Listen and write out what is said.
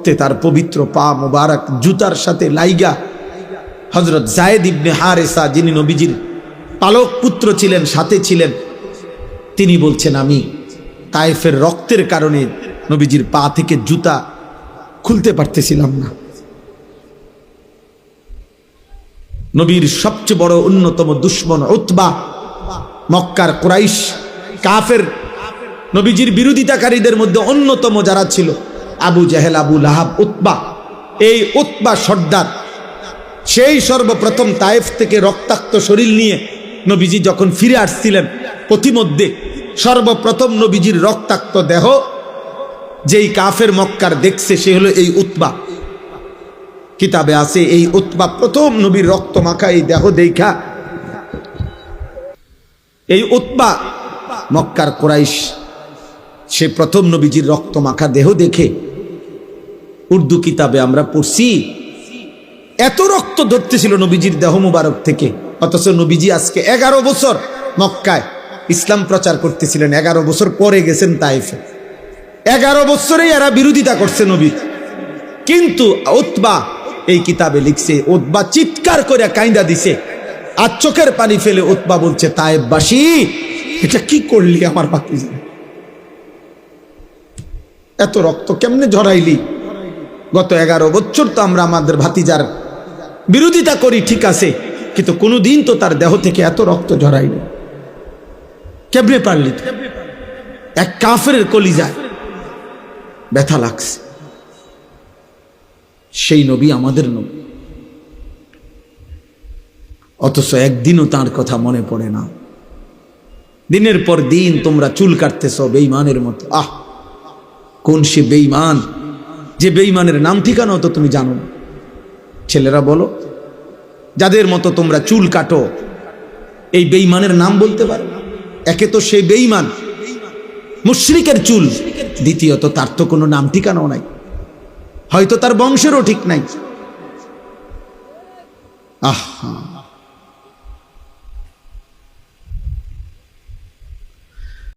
রক্তে তার পবিত্র পা মুবারক জুতার সাথে লাইগা হযরত যায়েদ ইবনে হারেসা, যিনি নবীজির পালক পুত্র ছিলেন, সাথে ছিলেন, তিনি বলছেন আমি তায়েফের রক্তের কারণে নবীজির পা থেকে জুতা খুলতে পারতেছিলাম না। নবীর সবচেয়ে বড় অন্যতম দুশমন উতবা, মক্কার কুরাইশ কাফের, নবীজির বিরোধিতাকারীদের মধ্যে অন্যতম যারা ছিল আবু জেহেল, আবু লাহাব, উতবা। এই উতবা সর্দার সেই সর্বপ্রথম তায়েফ থেকে রক্তাক্ত শরীর নিয়ে নবীজি যখন ফিরে আসছিলেন, পথিমধ্যে সর্বপ্রথম নবীজির রক্তাক্ত দেহ যেই কাফের মক্কার দেখছে সে হলো এই উতবা। কিতাবে আছে এই উতবা প্রথম নবীর রক্ত মাখা এই দেহ দেখা, এই উতবা মক্কার কুরাইশ, সে প্রথম নবীজির রক্ত মাখা দেহ দেখে উর্দু কিতাবে আমরা পড়ছি এত রক্ত ধরতেছিল নবীজির দেহ মুবারক থেকে, অথচ নবীজি আজকে 11 বছর মক্কায় ইসলাম প্রচার করতেছিলেন, 11 বছর পরে গেছেন তাইফে। 11 বছরেই এরা বিরোধিতা করছে নবীর। কিন্তু উতবা এই কিতাবে লিখছে, উতবা চিৎকার করে কাইন্দা দিছে, আর চোখের পানি ফেলে উতবা বলছে, তায়েফবাসী এটা কি করলি আমার ভাতিজা, এত রক্ত কেমনে ঝরাইলি? গত 11 বছর তো আমরা আমাদের ভাতিজার বিরোধিতা করি, ঠিক আছে, কিন্তু কোনোদিন তো তার দেহ থেকে এত রক্ত ঝরাইনি, কেমনে পারলি? এক কাফেরের কলিজায় ব্যথা লাগছে। সেই নবী আমাদের নবী, অথচ একদিনও তার কথা মনে পড়ে না। দিনের পর দিন তোমরা চুল কাটতেছ বেঈমানের মতো। আহ, কোন সে বেঈমান যে বেঈমানের নাম ঠিকানাও তো তুমি জানো না? ছেলেরা বলো, যাদের মতো তোমরা চুল কাটো, এই বেঈমানের নাম বলতে পারো? একে তো সেই বেঈমান মুশরিকের চুল, দ্বিতীয়ত তার তো কোনো নাম ঠিকানাও নাই, হয়তো তার বংশেরও ঠিক নাই। আহা,